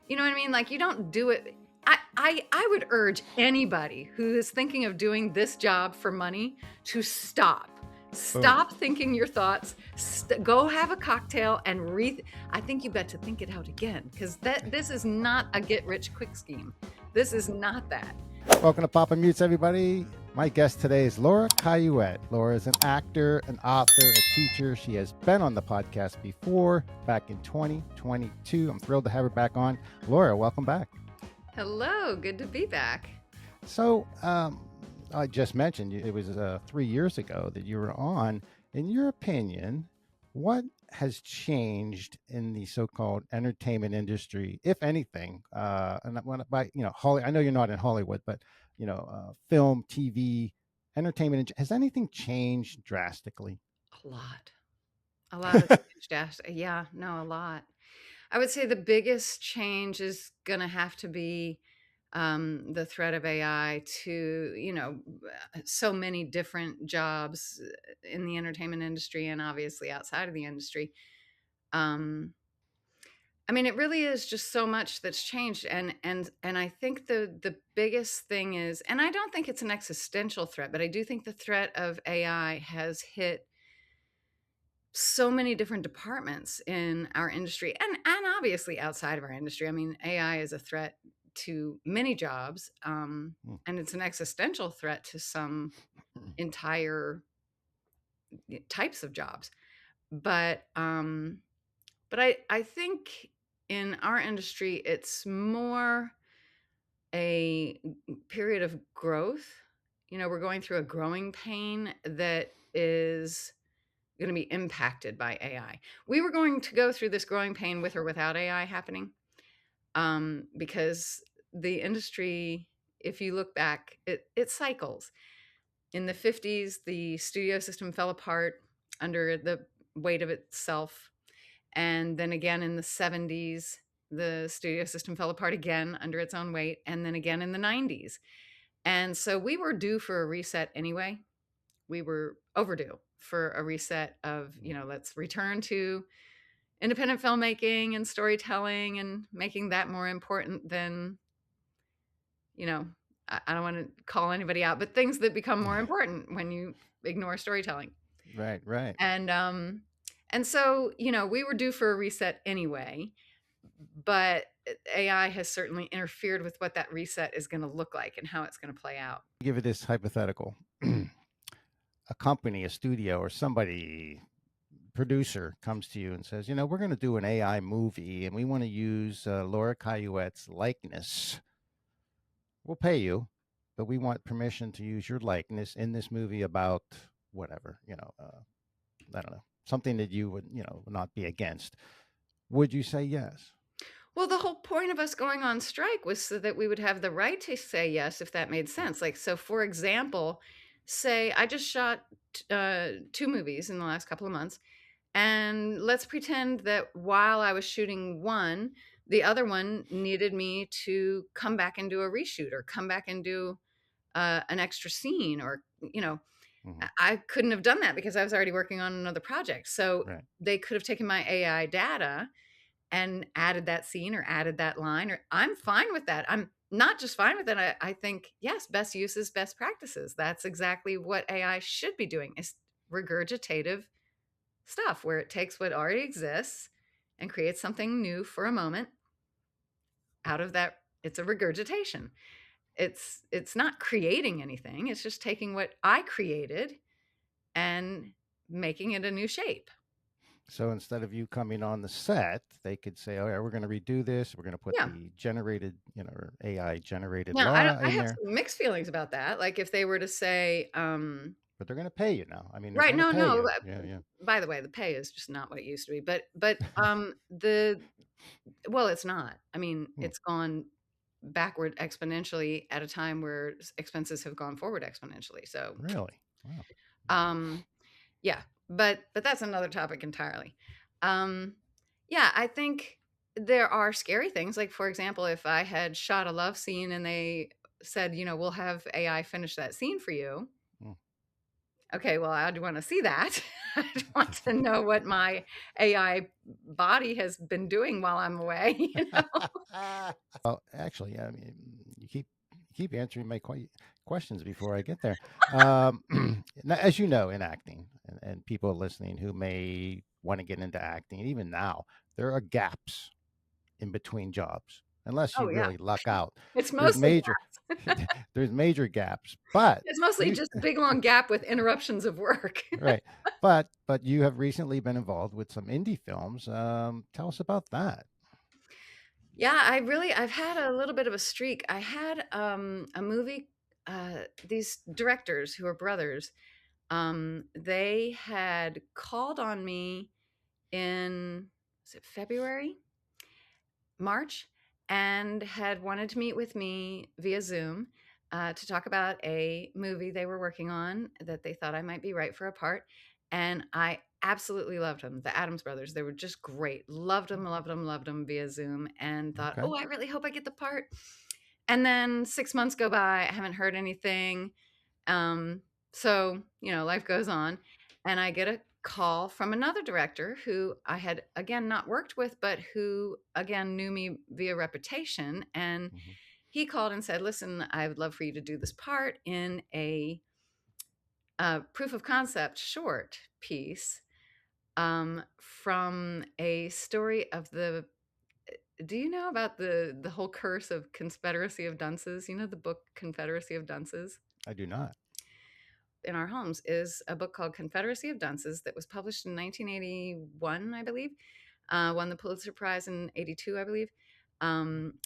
You know what I mean? Like, you don't do it. I would urge anybody who is thinking of doing this job for money to stop. Boom. Stop thinking your thoughts. Go have a cocktail and I think you bet to think it out again, because this is not a get rich quick scheme. This is not that. Welcome to Papamutes, everybody. My guest today is Laura Cayuette. Laura is an actor, an author, a teacher. She has been on the podcast before, back in 2022. I'm thrilled to have her back on. Laura, welcome back. Hello, good to be back. So, I just mentioned it was 3 years ago that you were on. In your opinion, what has changed in the so-called entertainment industry, if anything? And by I know you're not in Hollywood, but film, TV, entertainment, has anything changed drastically? A lot. A lot has changed. Yeah, no, a lot. I would say the biggest change is going to have to be the threat of AI to, so many different jobs in the entertainment industry and obviously outside of the industry. I mean, it really is just so much that's changed, and I think the biggest thing is, and I don't think it's an existential threat, but I do think the threat of AI has hit so many different departments in our industry and obviously outside of our industry. I mean, AI is a threat to many jobs, and it's an existential threat to some entire types of jobs. But I think in our industry, it's more a period of growth. We're going through a growing pain that is going to be impacted by AI. We were going to go through this growing pain with or without AI happening, because the industry, if you look back, it cycles. In the 50s, the studio system fell apart under the weight of itself. And then again in the 70s, the studio system fell apart again under its own weight. And then again in the 90s. And so we were due for a reset anyway. We were overdue for a reset of, let's return to independent filmmaking and storytelling and making that more important than, I don't want to call anybody out, but things that become more important when you ignore storytelling. Right. And so, we were due for a reset anyway, but AI has certainly interfered with what that reset is going to look like and how it's going to play out. Give it this hypothetical. A company, a studio, or somebody, producer comes to you and says, we're going to do an AI movie and we want to use Laura Cayuette's likeness. We'll pay you, but we want permission to use your likeness in this movie about whatever, I don't know, something that you would, not be against. Would you say yes? Well, the whole point of us going on strike was so that we would have the right to say yes, if that made sense. Like, so for example, say I just shot 2 movies in the last couple of months, and let's pretend that while I was shooting one, the other one needed me to come back and do a reshoot or come back and do an extra scene, or, I couldn't have done that because I was already working on another project. So Right. they could have taken my AI data and added that scene or added that line, or I'm fine with that. I'm not just fine with it. I think, yes, best uses, best practices. That's exactly what AI should be doing, is regurgitative stuff where it takes what already exists and creates something new for a moment out of that. It's a regurgitation. It's not creating anything. It's just taking what I created and making it a new shape. So instead of you coming on the set, they could say, "Oh, yeah, we're going to redo this. We're going to put Yeah. the generated, or AI generated Now, law I in have there." some mixed feelings about that. Like, if they were to say, But they're going to pay you now. I mean, they're right, going to pay no. you. Yeah. By the way, the pay is just not what it used to be. But well, it's not. I mean, it's gone backward exponentially at a time where expenses have gone forward exponentially. So Really? Wow. yeah, but that's another topic entirely. Yeah, I think there are scary things. Like, for example, if I had shot a love scene and they said, we'll have AI finish that scene for you, Mm. Okay, well, I'd want to see that. I'd want to know what my AI body has been doing while I'm away, you know? Well, actually, I mean, you keep answering my questions before I get there. Um, now, as you know, in acting, and people listening who may want to get into acting, even now, there are gaps in between jobs. Unless Oh, you yeah. really luck out, It's there's mostly major there's major gaps. But it's mostly you just a big long gap with interruptions of work. right, but you have recently been involved with some indie films. Tell us about that. Yeah, I've had a little bit of a streak. I had a movie, these directors who are brothers, they had called on me in, was it February? March, and had wanted to meet with me via Zoom, to talk about a movie they were working on that they thought I might be right for a part. And I absolutely loved them, the Adams brothers. They were just great. Loved them, loved them, loved them via Zoom, and thought, Okay. oh, I really hope I get the part. And then 6 months go by, I haven't heard anything. So, life goes on. And I get a call from another director who I had, again, not worked with, but who, again, knew me via reputation. And Hmm. he called and said, listen, I would love for you to do this part in a proof of concept short piece, from a story of the. Do you know about the whole curse of Confederacy of Dunces? You know the book Confederacy of Dunces? I do not. In our homes is a book called Confederacy of Dunces that was published in 1981, I believe. Won the Pulitzer Prize in 82, I believe. Um,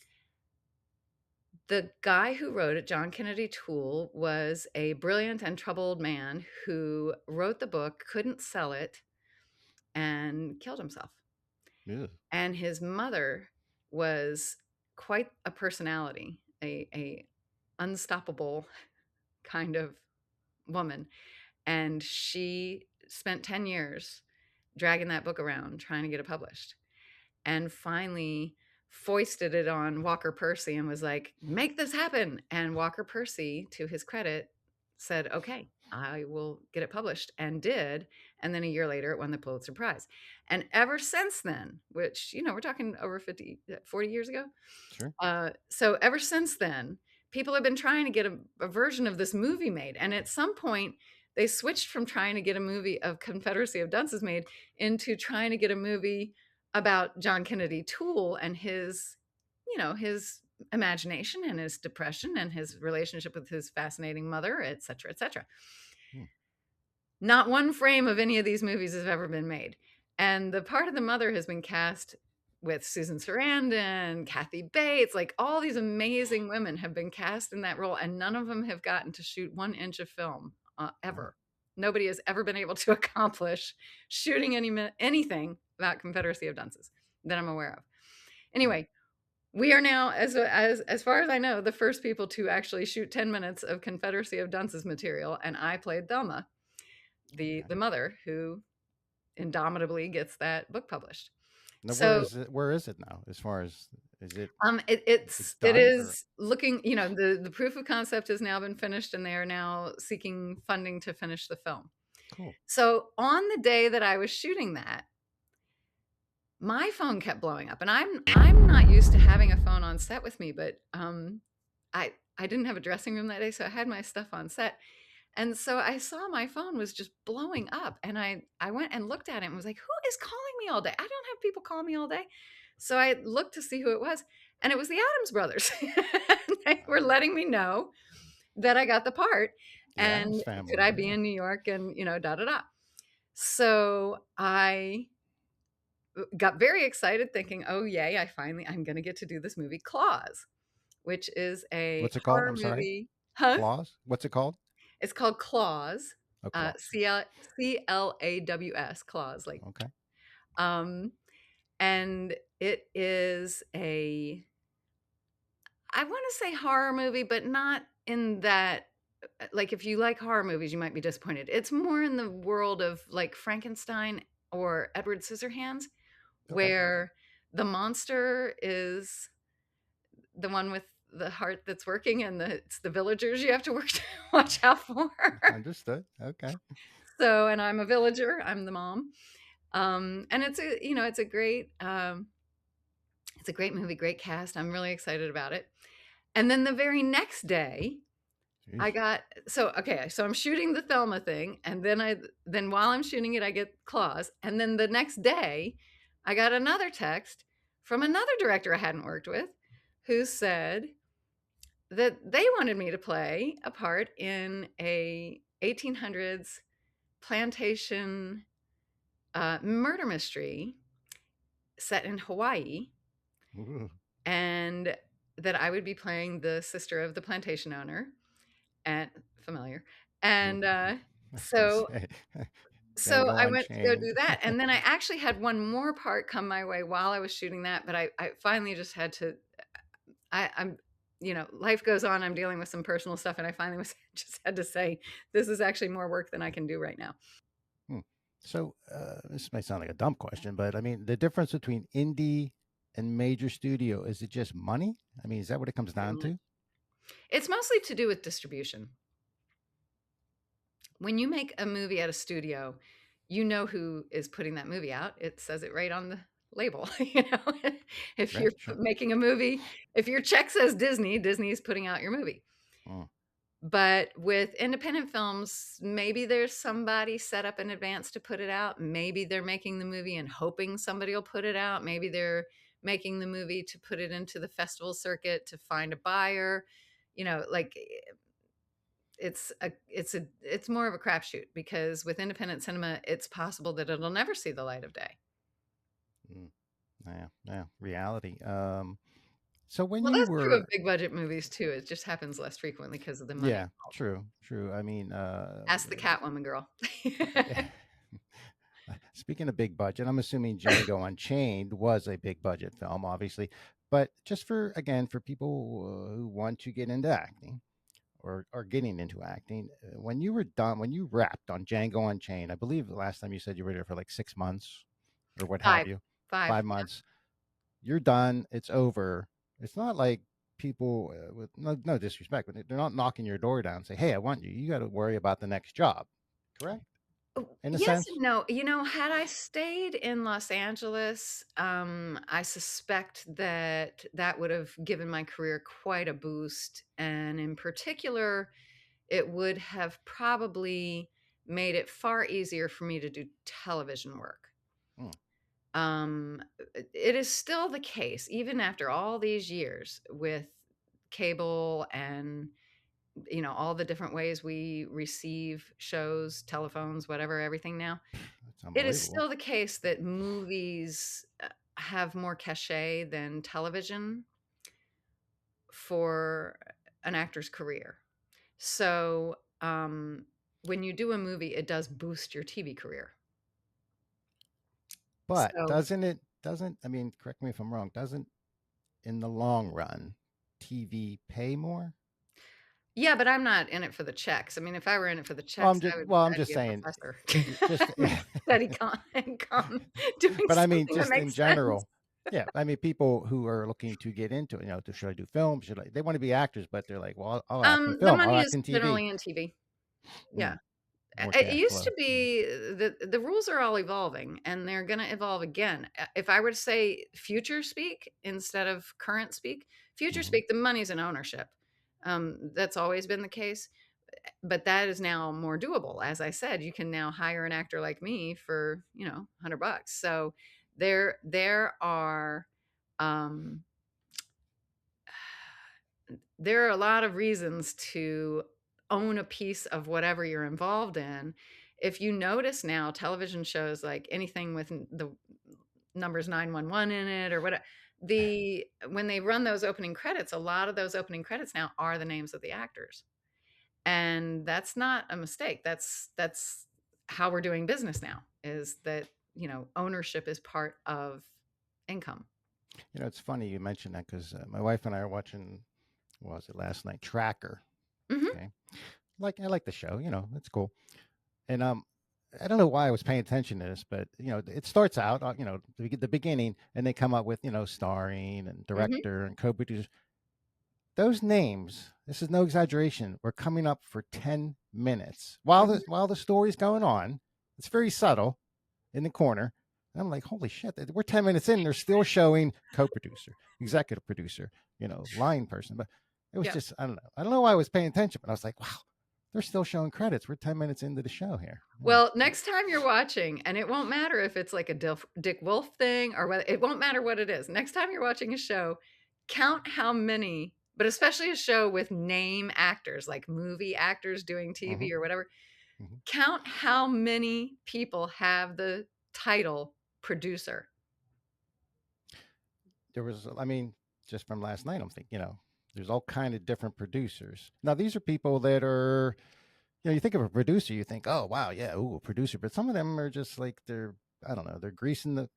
the guy who wrote it, John Kennedy Toole, was a brilliant and troubled man who wrote the book, couldn't sell it, and killed himself. Ugh. And his mother was quite a personality, a unstoppable kind of woman. And she spent 10 years dragging that book around trying to get it published, and finally foisted it on Walker Percy and was like, make this happen. And Walker Percy, to his credit, said, okay, I will get it published, and did. And then a year later, it won the Pulitzer Prize. And ever since then, which, we're talking over 40 years ago. Sure. So ever since then, people have been trying to get a version of this movie made. And at some point, they switched from trying to get a movie of Confederacy of Dunces made into trying to get a movie about John Kennedy Toole and his imagination and his depression and his relationship with his fascinating mother, et cetera, et cetera. Hmm. Not one frame of any of these movies has ever been made. And the part of the mother has been cast with Susan Sarandon, Kathy Bates, like all these amazing women have been cast in that role, and none of them have gotten to shoot 1 inch of film, Wow. ever. Nobody has ever been able to accomplish shooting anything about Confederacy of Dunces that I'm aware of. Hmm. Anyway, we are now, as far as I know, the first people to actually shoot 10 minutes of Confederacy of Dunces material, and I played Thelma, the Okay. mother who indomitably gets that book published. Now, where So is it? Where is it now? As far as is it? It's it done or is looking, the proof of concept has now been finished, and they are now seeking funding to finish the film. cool. So on the day that I was shooting that, my phone kept blowing up, and I'm not used to having a phone on set with me, but I didn't have a dressing room that day, so I had my stuff on set. And so I saw my phone was just blowing up, and I went and looked at it and was like, who is calling me all day? I don't have people call me all day. So I looked to see who it was, and it was the Adams brothers. They were letting me know that I got the part, The Adams and could family. I be Yeah. in New York, and da da da. So I got very excited thinking, oh yay, I'm going to get to do this movie Claws, which is a What's it called? horror I'm sorry. movie. Huh? Claws. What's it called? It's called Claws, Oh, claws. Claws, Claws, like, Okay. um, and it is I want to say horror movie, but not in that. Like, if you like horror movies, you might be disappointed. It's more in the world of like Frankenstein or Edward Scissorhands, Okay. where the monster is the one with the heart that's working, and it's the villagers you have to work to watch out for. Understood. Okay. So, and I'm a villager. I'm the mom. And it's a great movie, great cast. I'm really excited about it. And then the very next day, I Jeez. got so okay, so I'm shooting the Thelma thing, and then while I'm shooting it, I get claws, and then the next day, I got another text from another director I hadn't worked with, who said that they wanted me to play a part in a 1800s plantation murder mystery set in Hawaii, Ooh. and that I would be playing the sister of the plantation owner, and familiar. Ooh. And I was gonna so say so Django I went to go do Unchained. that, and then I actually had one more part come my way while I was shooting that, but I finally just had to. I'm life goes on. I'm dealing with some personal stuff, and I finally was just had to say this is actually more work than I can do right now. Hmm. So this may sound like a dumb question, but I mean, the difference between indie and major studio, is it just money? I mean, is that what it comes Pretty down much. to? It's mostly to do with distribution. When you make a movie at a studio, you know who is putting that movie out. It says it right on the label. If Right. you're Sure. making a movie, if your check says Disney, Disney is putting out your movie. Mm. But with independent films, maybe there's somebody set up in advance to put it out. Maybe they're making the movie and hoping somebody will put it out. Maybe they're making the movie to put it into the festival circuit to find a buyer. Like it's more of a crapshoot because with independent cinema, it's possible that it'll never see the light of day. Mm. Yeah. Yeah. Reality. So when Well, you that's true of were, big budget movies too. It just happens less frequently because of the money yeah, involved. true, true. I mean, Ask the Catwoman girl. speaking of big budget, I'm assuming Django Unchained was a big budget film, obviously. But just for, again, for people who want to get into acting or are getting into acting, when you were done, when you wrapped on Django Unchained, I believe the last time you said you were there for like 6 months or what have Five, you, five. 5 months, you're done, it's over. It's not like people, with no disrespect, but they're not knocking your door down and say, hey, I want you. You got to worry about the next job, correct? In a Yes sense? and no. Had I stayed in Los Angeles, I suspect that that would have given my career quite a boost. And in particular, it would have probably made it far easier for me to do television work. Hmm. It is still the case, even after all these years with cable and all the different ways we receive shows, telephones, whatever, everything now. That's It is unbelievable. still the case that movies have more cachet than television for an actor's career. So, when you do a movie, it does boost your TV career. But So, doesn't it, doesn't, I mean, correct me if I'm wrong, doesn't in the long run TV pay more? yeah, but I'm not in it for the checks. I mean, if I were in it for the Well, checks, I would well, I'm I'd just be a saying, professor. just, Study income, doing but I mean, something that just in makes sense. general. Yeah, I mean, people who are looking to get into it, to should I do film? Should I? They want to be actors, but they're like, well, I'll act in The film. I'll money act is in TV. generally in TV. Hmm, Yeah. more It cash used flow. to be the rules are all evolving and they're going to evolve again. If I were to say future speak instead of current speak, future Hmm. speak, the money's in ownership. That's always been the case, but that is now more doable. As I said, you can now hire an actor like me for, $100. So there are, um, there are a lot of reasons to own a piece of whatever you're involved in. If you notice now, television shows like anything with the numbers 911 in it or whatever, when they run those opening credits, a lot of those opening credits now are the names of the actors. And that's not a mistake. That's how we're doing business now, is that, ownership is part of income. It's funny you mentioned that because my wife and I are watching. What was it last night? Tracker. Hmm. Okay, like I like the show. It's cool. And I don't know why I was paying attention to this, but it starts out, the beginning, and they come up with starring and Hmm. director and co-producer. those names, this is no exaggeration, were coming up for 10 minutes Mhm. while the story's going on. It's very subtle in the corner. And I'm like, holy shit, we're 10 minutes in. They're still showing co-producer, executive producer, line person. But it was Yep. just, I don't know. I don't know why I was paying attention, but I was like, wow, they're still showing credits. We're 10 minutes into the show here. Yeah. Well, next time you're watching, and it won't matter if it's like a Dick Wolf thing or whether it won't matter what it is. Next time you're watching a show, count how many, but especially a show with name actors, like movie actors doing Hmm. TV or whatever, Hmm. count how many people have the title producer. There was, I mean, just from last night, I'm thinking, there's all kind of different producers. Now, these are people that are, you think of a producer, you think, oh, wow, yeah, ooh, a producer. But some of them are just like I don't know, they're greasing the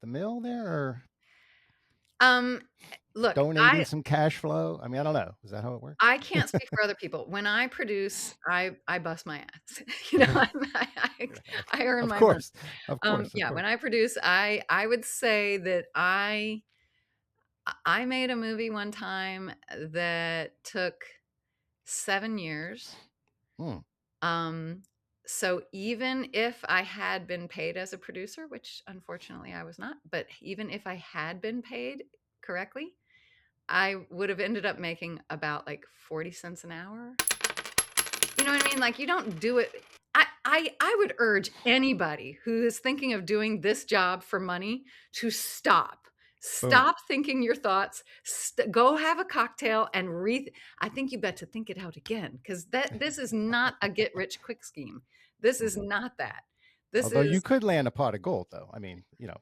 mill there or Um, Look, donating some cash flow. I mean, I don't know. Is that how it works? I can't speak for other people. When I produce, I bust my ass. You know, I earn Of my money. course, of course, of Yeah, course. when I produce, I would say that I made a movie one time that took 7 years. Hmm. Um, so even if I had been paid as a producer, which unfortunately I was not, but even if I had been paid correctly, I would have ended up making about like 40 cents an hour. You know what I mean? Like you don't do it. I would urge anybody who is thinking of doing this job for money to stop. Boom. Stop thinking your thoughts. Go have a cocktail and I think you bet to think it out again because this is not a get rich quick scheme. This is Hmm. not that. This Although you is could land a pot of gold, though. I mean, yeah,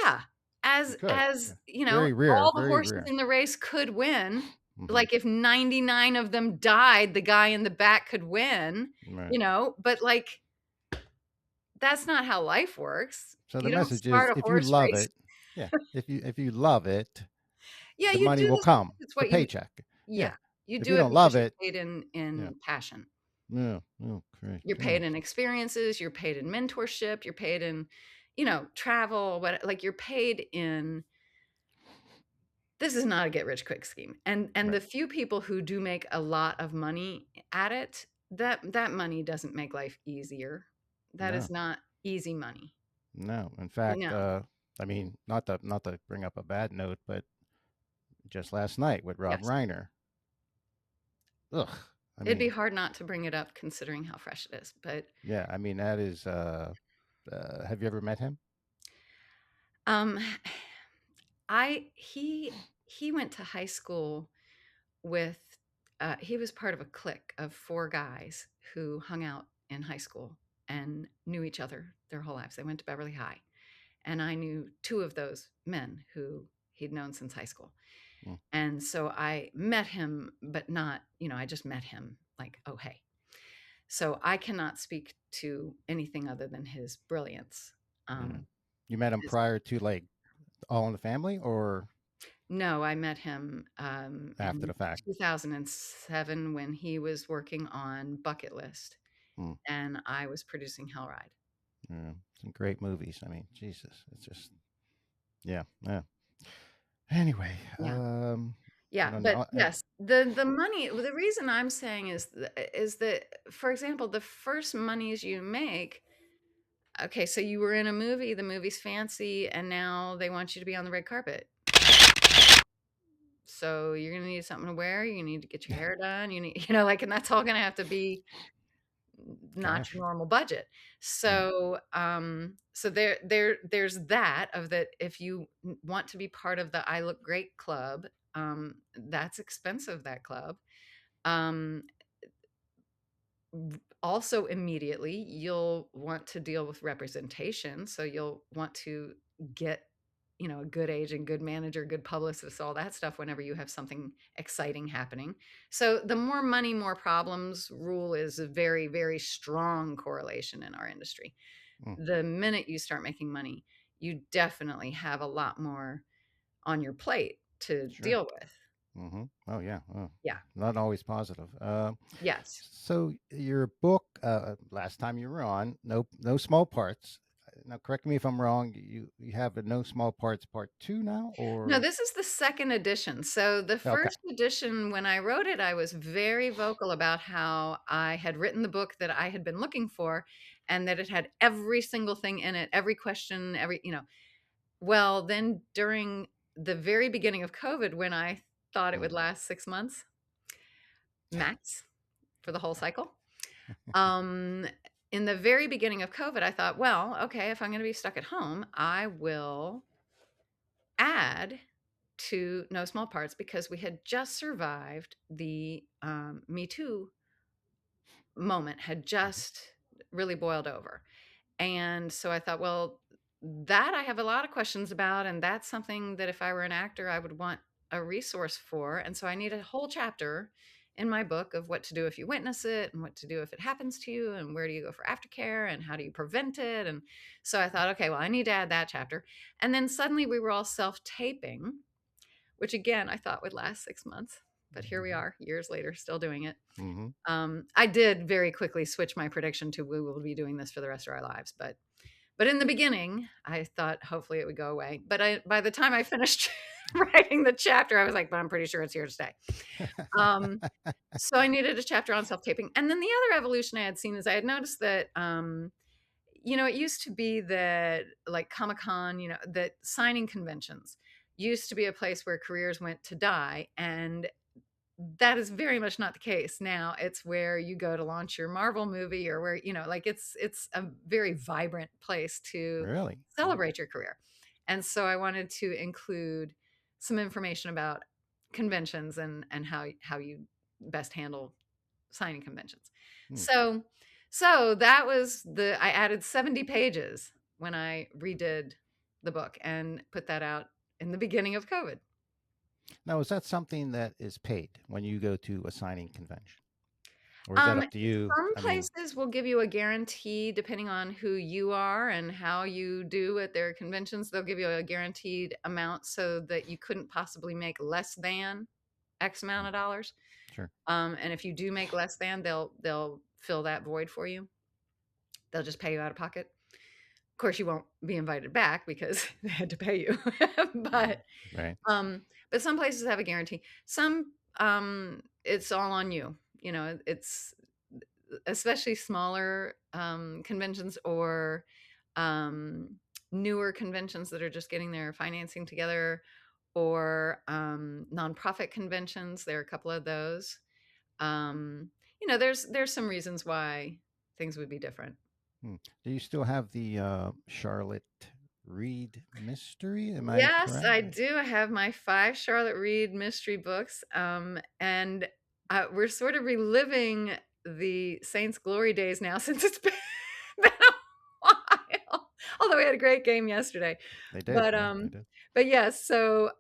you as could. Yeah. Very rare, all the very horses rare. in the race could win. Hmm. Like, if 99 of them died, the guy in the back could win, Right. but, like, that's not how life works. So the You don't message is, start a if you horse love race. it, yeah, if you love it, Yeah, the you money do will this because come, it's the what you paycheck. Yeah. yeah, you If do you it don't because love you're it, paid in yeah, passion. yeah, okay, You're yeah, paid in experiences, you're paid in mentorship, you're paid in, travel, you're paid in this is not a get rich quick scheme. And right. the few people who do make a lot of money at it, that money doesn't make life easier. That is No, not easy money. no. In fact, No. I mean, not to bring up a bad note, but just last night with Rob Yes. Reiner, ugh. I It'd be mean, hard not to bring it up considering how fresh it is. But yeah, I mean that is. Have you ever met him? um I he went to high school with he was part of a clique of four guys who hung out in high school and knew each other their whole lives. They went to Beverly High. And I knew two of those men who he'd known since high school. Mm, And so I met him, but not, I just met him like, oh, hey. So I cannot speak to anything other than his brilliance. yeah. Um, You met him his, prior to like All in the Family, or no, I met him after in the fact? 2007 when he was working on Bucket List Mm, and I was producing Hellride. yeah, some great movies. I mean, Jesus, it's just yeah, yeah. Anyway, Yeah. I Yeah, don't but know. yes, the money the reason I'm saying is that, for example, the first monies you make okay, so you were in a movie, the movie's fancy, and now they want you to be on the red carpet. So you're gonna need something to wear, you need to get your hair done, you need like, and that's all gonna have to be not your Cash. normal budget. Right. So there's that of that if you want to be part of the I Look Great club, that's expensive, that club. Um, Also immediately you'll want to deal with representation. So you'll want to get, a good agent, good manager, good publicist, all that stuff whenever you have something exciting happening. So the more money, more problems rule is a very, very strong correlation in our industry. Mm, The minute you start making money, you definitely have a lot more on your plate to sure. deal with. Hmm. Oh yeah. Oh, Yeah. not always positive. Yes. So your book, last time you were on, no small parts. now correct me if I'm wrong. You have a No Small Parts Part 2 now, No, or this is the second edition. So the okay. first edition, when I wrote it, I was very vocal about how I had written the book that I had been looking for, and that it had every single thing in it, every question, Well, then during the very beginning of COVID, when I thought it would Mm, last 6 months max for the whole cycle, um, in the very beginning of COVID, I thought, well, okay, if I'm going to be stuck at home, I will add to No Small Parts, because we had just survived the Me Too moment, had mhm, just really boiled over. And so I thought, well, that I have a lot of questions about. And that's something that if I were an actor, I would want a resource for. And so I need a whole chapter in my book of what to do if you witness it, and what to do if it happens to you, and where do you go for aftercare, and how do you prevent it. And so I thought, okay, well, I need to add that chapter. And then suddenly we were all self taping, which again I thought would last 6 months. But here we are, years later, still doing it. mhm, I did very quickly switch my prediction to we will be doing this for the rest of our lives. But in the beginning, I thought hopefully it would go away. But by the time I finished writing the chapter, I was like, but I'm pretty sure it's here to stay. Um, so I needed a chapter on self taping. And then the other evolution I had seen is I had noticed that, it used to be that like Comic Con, that signing conventions used to be a place where careers went to die. And that is very much not the case now. It's where you go to launch your Marvel movie, or where, like it's a very vibrant place to really? Mm, celebrate your career. And so I wanted to include some information about conventions, and how you best handle signing conventions. mm. So that was I added 70 pages when I redid the book and put that out in the beginning of COVID. Now, is that something that is paid when you go to a signing convention, or is that Um, up to you? some I mean, places will give you a guarantee depending on who you are and how you do at their conventions. They'll give you a guaranteed amount so that you couldn't possibly make less than X amount mm, of dollars. sure. And if you do make less than, they'll fill that void for you. They'll just pay you out of pocket. Of course, you won't be invited back because they had to pay you. Mm, but right. um, but some places have a guarantee. Some, it's all on you. It's especially smaller conventions, or um, newer conventions that are just getting their financing together, or nonprofit conventions. There are a couple of those. There's some reasons why things would be different. Hmm. Do you still have the Charlotte Reed mystery? Am I Yes, correct? I do. I have my 5 Charlotte Reed mystery books, and we're sort of reliving the Saints' glory days now since it's been a while. Although we had a great game yesterday, They did. but Yeah, they did. yes. So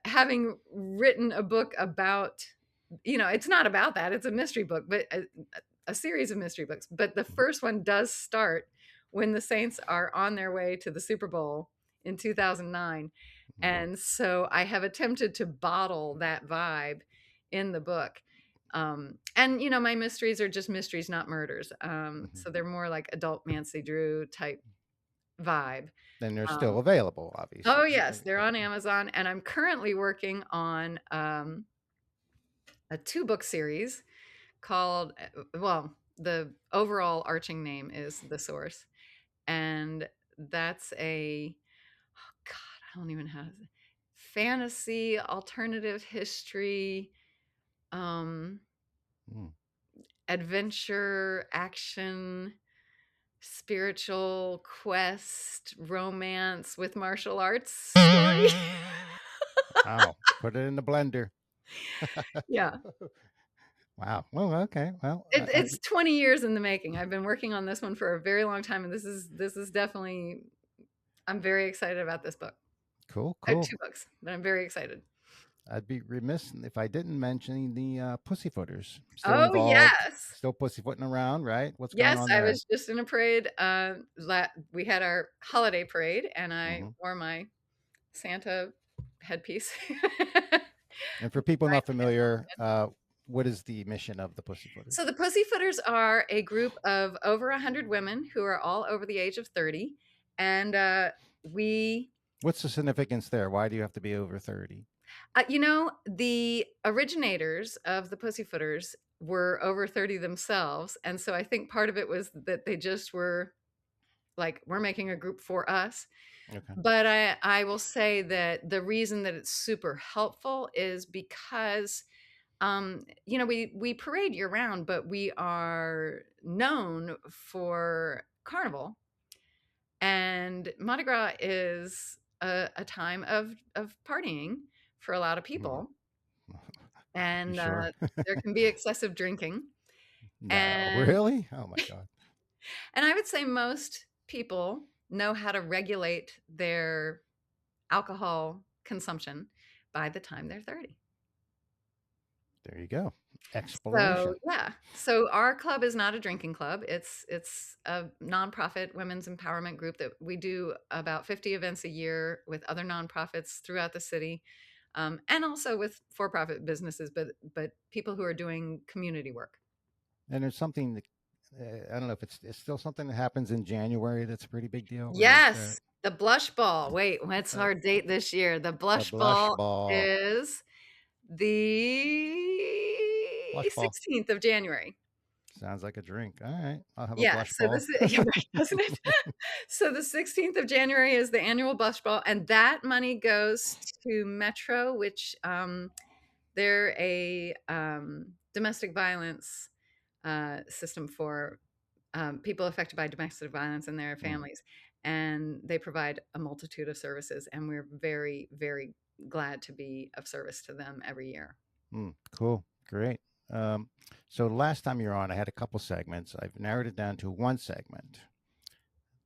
having written a book about, it's not about that. It's a mystery book, but a series of mystery books. But the Mhm, first one does start when the Saints are on their way to the Super Bowl in 2009. mhm, And so I have attempted to bottle that vibe in the book. And my mysteries are just mysteries, not murders. mhm. So they're more like adult Nancy Drew type vibe. Then they're still Um, available, oh obviously. yes, they're on Amazon, and I'm currently working on a 2-book series called, well, the overall arching name is The Source, and that's a, oh God, I don't even know how to say, fantasy, alternative history, um, Mm. adventure, action, spiritual quest, romance with martial arts story. Wow. Put it in the blender. Yeah. Wow. Well, okay. Well, I'd It's be 20 years in the making. I've been working on this one for a very long time, and this is definitely, I'm very excited about this book. cool, I have cool. 2 books, but I'm very excited. I'd be remiss if I didn't mention the Pussyfooters. Still Oh, involved, yes. still pussyfooting around, right? What's going Yes, on I there? was just in a parade. We had our holiday parade, and I Hmm. wore my Santa headpiece. And for people Right. not familiar, what is the mission of the So Pussyfooters? the Pussyfooters are a group of over 100 women who are all over the age of 30, And we What's the significance there? Why do you have to be over 30? the originators of the Pussyfooters were over 30 themselves. And so I think part of it was that they just were like, we're making a group for us. Okay. But I will say that the reason that it's super helpful is because, we parade year round, but we are known for Carnival. And Mardi Gras is a time of partying for a lot of Hmm. people. You And sure? there can be excessive drinking. No, And really? Oh my God. and I would say most people know how to regulate their alcohol consumption by the time they're 30. There you go. So, Exploration. yeah. So our club is not a drinking club. It's a nonprofit women's empowerment group that we do about 50 events a year with other nonprofits throughout the city, and also with for-profit businesses, but people who are doing community work. And there's something that I don't know if it's still something that happens in January that's a pretty big deal, or is that Yes, the blush ball. Wait, what's uh, our date this year? The the blush blush ball ball? is the Blush ball 16th of January. sounds like a drink. All right, I'll have a Yeah, blush so ball. this is yeah, right, doesn't it? So the 16th of January is the annual blush ball, and that money goes to Metro, which, they're a, domestic violence, system for, people affected by domestic violence and their Mm, families, and they provide a multitude of services, and we're very, very glad to be of service to them every year. cool, great. Um, so last time you were on, I had a couple segments. I've narrowed it down to one segment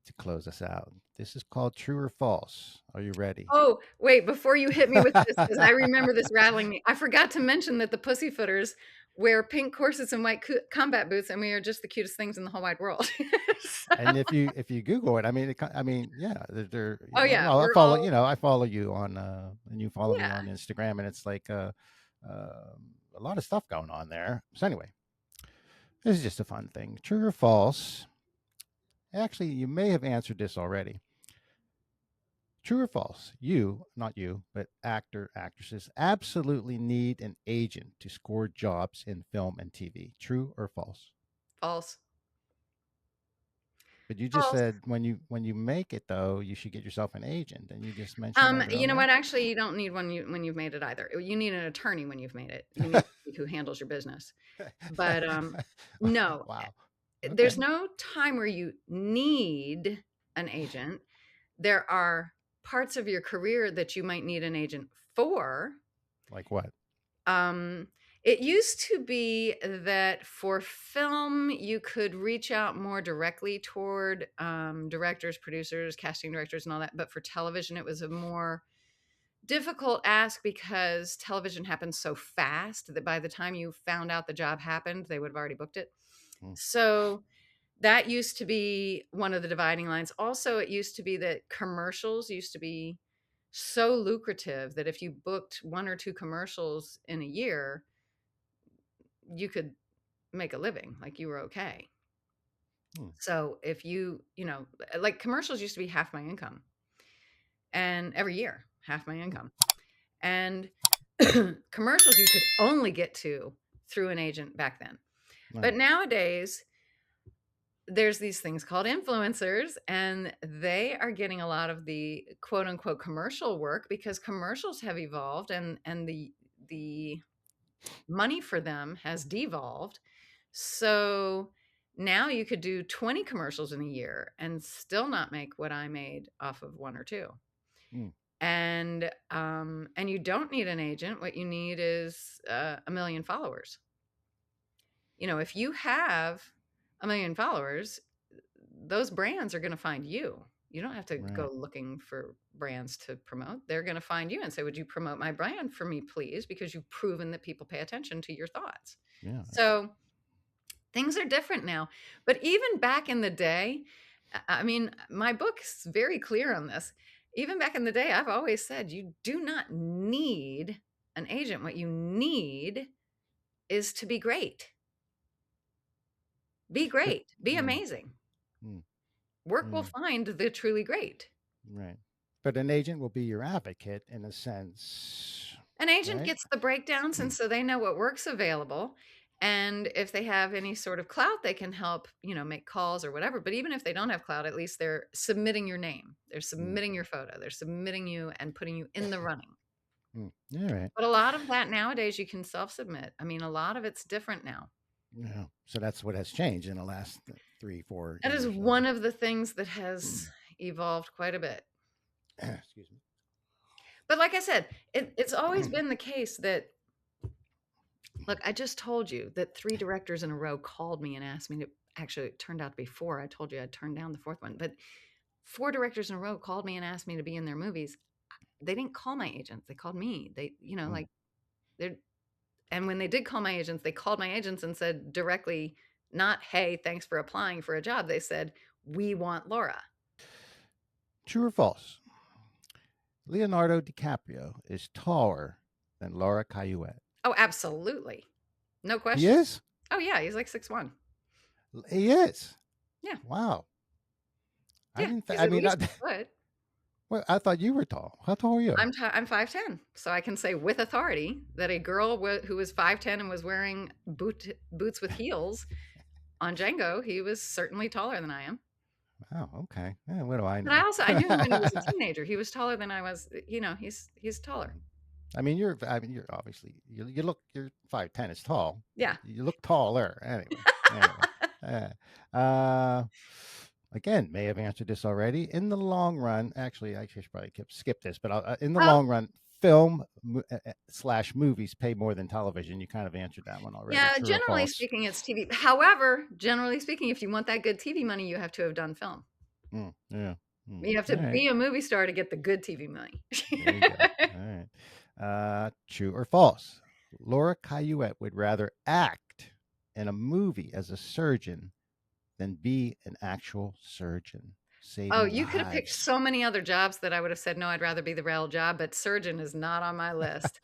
to close us out. This is called True or False. Are you ready? Oh, wait, before you hit me with this, because I remember this rattling me. I forgot to mention that the Pussyfooters wear pink corsets and white combat boots, and we are just the cutest things in the whole wide world. So- And if you Google it, I mean, I mean, yeah, oh yeah, well, I we're follow, all I follow you on, and you follow me yeah. on Instagram, and it's like a lot of stuff going on there. So anyway, this is just a fun thing. True or false? Actually, you may have answered this already. True or false? You, not you, but actresses absolutely need an agent to score jobs in film and TV. True or false? False. But you just False. said when you make it though, you should get yourself an agent, and you just mentioned that You know earlier. what? Actually, you don't need one when you've made it either. You need an attorney when you've made it. You need somebody who handles your business. But no, Wow. there's Okay. no time where you need an agent. There are parts of your career that you might need an agent for. Like what? Um, it used to be that for film, you could reach out more directly toward directors, producers, casting directors, and all that. But for television, it was a more difficult ask because television happens so fast that by the time you found out the job happened, they would have already booked it. Mm, So that used to be one of the dividing lines. Also, it used to be that commercials used to be so lucrative that if you booked one or two commercials in a year, you could make a living, like you were okay. mm, So if like commercials used to be half my income, and every year, half my income. And commercials you could only get to through an agent back then. But right. nowadays, there's these things called influencers, and they are getting a lot of the quote unquote commercial work because commercials have evolved, and the money for them has devolved. So now you could do 20 commercials in a year and still not make what I made off of one or two. Mm, And you don't need an agent. What you need is a million followers. If you have a million followers, those brands are going to find you. You don't have to right. go looking for brands to promote. They're going to find you and say, "Would you promote my brand for me, please?" Because you've proven that people pay attention to your thoughts. Yeah. So things are different now. But even back in the day, I mean, my book's very clear on this. Even back in the day, I've always said you do not need an agent. What you need is to be great. Be But great. Be mm, amazing. mm. Work will Mm, find the truly great. right. But an agent will be your advocate in a sense, An agent right? gets the breakdowns, and so they know what work's available. And if they have any sort of clout, they can help, make calls or whatever. But even if they don't have clout, at least they're submitting your name, they're Mm, submitting your photo, they're submitting you and putting you in the running. mm. All right. But a lot of that nowadays you can self submit. I mean, a lot of it's different now. Yeah. So that's what has changed in the last 3, 4 That is years. one of the things that has evolved quite a bit. Excuse But like I said, it's always me. been the case that, look, I just told you that 3 directors in a row called me and asked me to, actually, it turned out to be 4. I told you I'd turned down the 4th one, but 4 directors in a row called me and asked me to be in their movies. They didn't call my agents. They called me. They, Mm. like, they're and when they did call my agents, they called my agents and said directly, not, "Hey, thanks for applying for a job." They said, "We want Laura." True or false? Leonardo DiCaprio is taller than Laura Cayuette. Oh, absolutely. No He question. is? Oh, yeah, he's like 6'1". He is. Yeah. Wow. I Yeah, didn't. he's I at mean, least 6 foot. well, I thought you were tall. How tall are you? I'm 5'10", so I can say with authority that a girl who was 5'10" and was wearing boots with heels on Django, he was certainly taller than I am. Oh, okay. Yeah, what do I But I know? also I knew him when he was a teenager. He was taller than I was, he's taller. I mean, you're. I mean, you're obviously. You look. You're 5'10" is tall. Yeah. You look taller. Anyway. Anyway. Uh, again, may have answered this already. In the long run, actually, I should probably skip this, but in the Oh, long run, film slash movies pay more than television. You kind of answered that one already. yeah, True or generally false? speaking, it's TV. However, generally speaking, if you want that good TV money, you have to have done film. Yeah. Mm. You have All to right. be a movie star to get the good TV money. There you go. All right. True or false? Laura Cayuette would rather act in a movie as a surgeon than be an actual surgeon, Oh, saving you could have picked lives. so many other jobs that I would have said, "No, I'd rather be the real job," but surgeon is not on my list.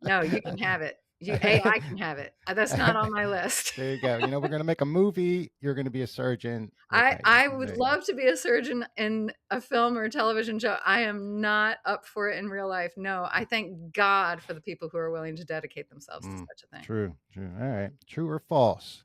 No, you can have it. AI can have it. That's not on my list. There you go. We're going to make a movie. You're going to be a surgeon. We'll I pay you. I would There you go. love to be a surgeon in a film or a television show. I am not up for it in real life. No, I thank God for the people who are willing to dedicate themselves to Mm, such a thing. true. True. All right. True or false?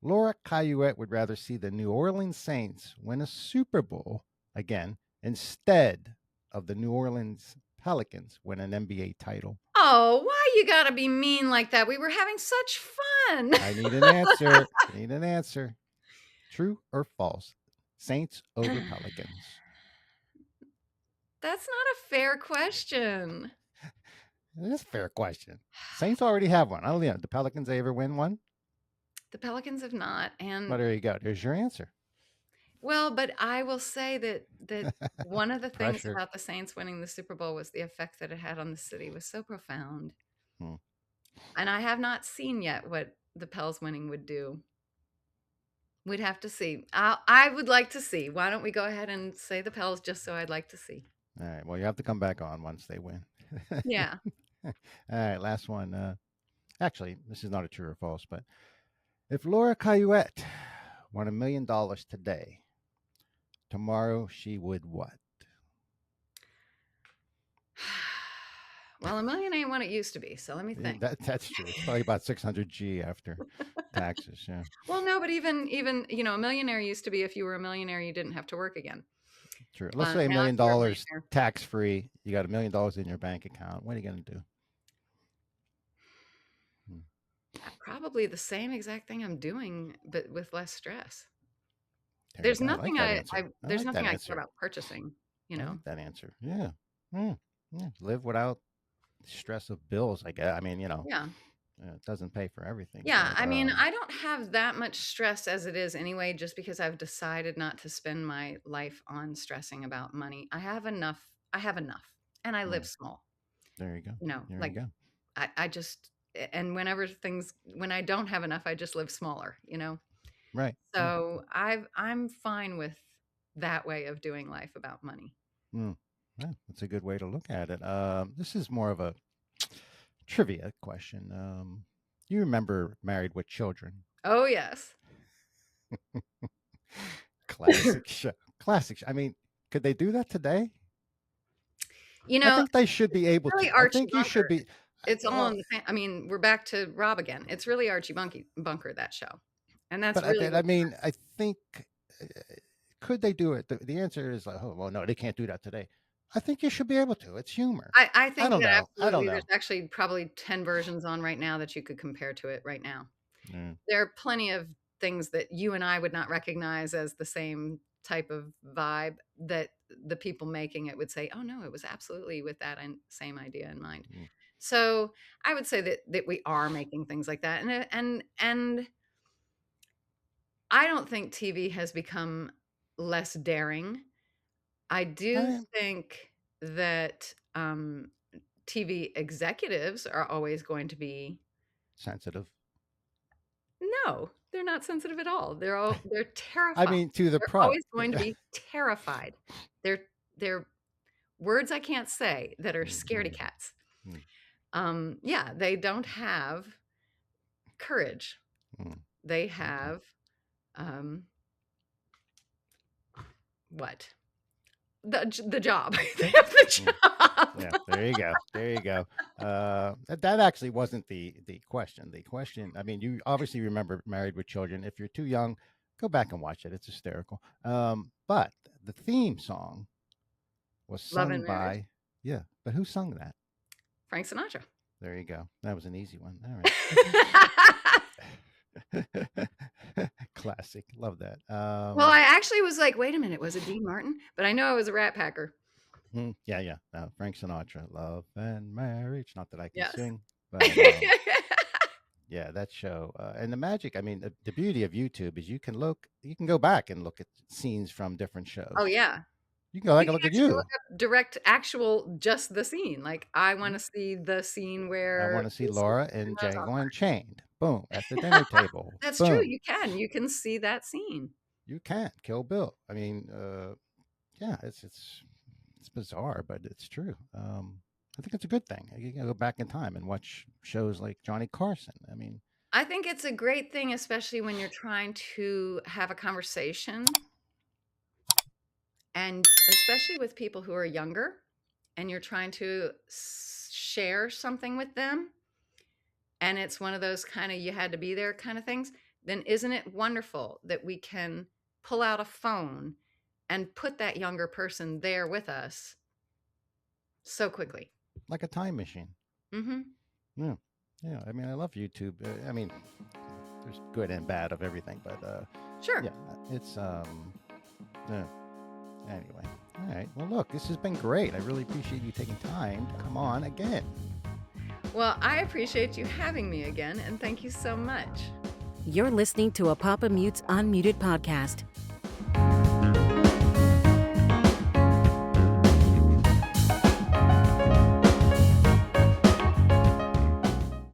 Laura Cayuette would rather see the New Orleans Saints win a Super Bowl again instead of the New Orleans Pelicans win an NBA title. Oh, why you gotta be mean like that? We were having such fun. I need an answer. I need an answer. True or false? Saints over Pelicans. That's not a fair question. That's a fair question. Saints already have one. I don't know. The Pelicans ever win one? The Pelicans have not, Well, and there you go. There's your answer. well, but I will say that one of the things Pressure. about the Saints winning the Super Bowl was the effect that it had on the city was so profound. Hmm. And I have not seen yet what the Pels winning would do. We'd have to see. I would like to see. Why don't we go ahead and say the Pels just so I'd like to see? All right. Well, you have to come back on once they win. Yeah. All right. Last one. Actually, this is not a true or false, but if Laura Cayuette won $1 million today, tomorrow she would what? Well, a million ain't what it used to be, so let me think. That's true. It's probably about 600 G after taxes. Yeah. Well, no, but even a millionaire used to be, if you were a millionaire, you didn't have to work again. True. Let's say a Now if million you're a dollars millionaire, tax free. You got $1 million in your bank account. What are you going to do? Hmm. probably the same exact thing I'm doing, but with less stress. There you There's go. I like nothing that answer. I there's like nothing that I care answer. about purchasing, you I know? like that answer. Yeah. Yeah. Yeah. Live without stress of bills, I guess. I mean, Yeah. it doesn't pay for everything, Yeah, but I mean, I don't have that much stress as it is anyway, just because I've decided not to spend my life on stressing about money. I have enough, and I live mm, small, there you go. There you like go. I just, and when I don't have enough, I just live smaller. Right. Yeah. So I'm fine with that way of doing life about money. Mm, yeah. That's a good way to look at it. This is more of a trivia question. You remember Married with Children? Oh, yes. Classic show. Classic. I mean, could they do that today? You I know, think they should be able really to. I Archie think you should Bunker. be. It's all Well, in the I mean, we're back to Rob again. It's really Archie Bunker, that show. And that's but I, really but I what mean, I think uh, could they do it? The answer is like, oh well, no, they can't do that today. I think you should be able to. It's humor. I I think don't that know. I don't absolutely there's know. actually probably 10 versions on right now that you could compare to it right now. Mm. There are plenty of things that you and I would not recognize as the same type of vibe that the people making it would say, "Oh no, it was absolutely with that same idea in mind." Mm. So, I would say that we are making things like that. And I don't think TV has become less daring. I do I think that TV executives are always going to be sensitive. no, they're not sensitive at all. They're I terrified. mean, to the They're pro. always going to be terrified. They're words I can't say that are scaredy Mhm. cats. Mm. Yeah, they don't have courage. Mm. They Okay. have um, what? The job. They have the Mm. job. Yeah, there you go. There you go. That actually wasn't the question. The question, I mean, you obviously remember Married with Children. If you're too young, go back and watch it. It's hysterical. But the theme song was Love sung and marriage. by, yeah, but who sung that? Frank Sinatra. There you go. That was an easy one. All right. Classic. Love that. Well, I actually was like, "Wait a minute, was it Dean Martin?" But I know it was a Rat Packer. Yeah, yeah. Frank Sinatra, Love and Marriage. Not that I can Yes. sing, but yeah, that show and the magic. I mean, the beauty of YouTube is you can go back and look at scenes from different Oh, shows. yeah. You can go You back and can look at actually look you. up direct actual just the scene, like, I Mm. wanna see the scene I where want to see this is Laura in Goes off. Django Unchained. Boom, at the dinner table. That's true, Boom, you can see that scene. you can Kill Bill. I mean, yeah, it's bizarre, but it's true. I think it's a good thing. You can go back in time and watch shows like Johnny Carson. I mean, I think it's a great thing, especially when you're trying to have a conversation, and especially with people who are younger, and you're trying to share something with them, and it's one of those kind of you had to be there kind of things, then isn't it wonderful that we can pull out a phone and put that younger person there with us so quickly? like a time machine. Mm-hmm. Yeah, yeah. I mean, I love YouTube. I mean, there's good and bad of everything, but Sure. yeah, it's yeah. Anyway, all right. Well, look, this has been great. I really appreciate you taking time to come on again. Well, I appreciate you having me again, and thank you so much. You're listening to a Papamutes Unmuted podcast.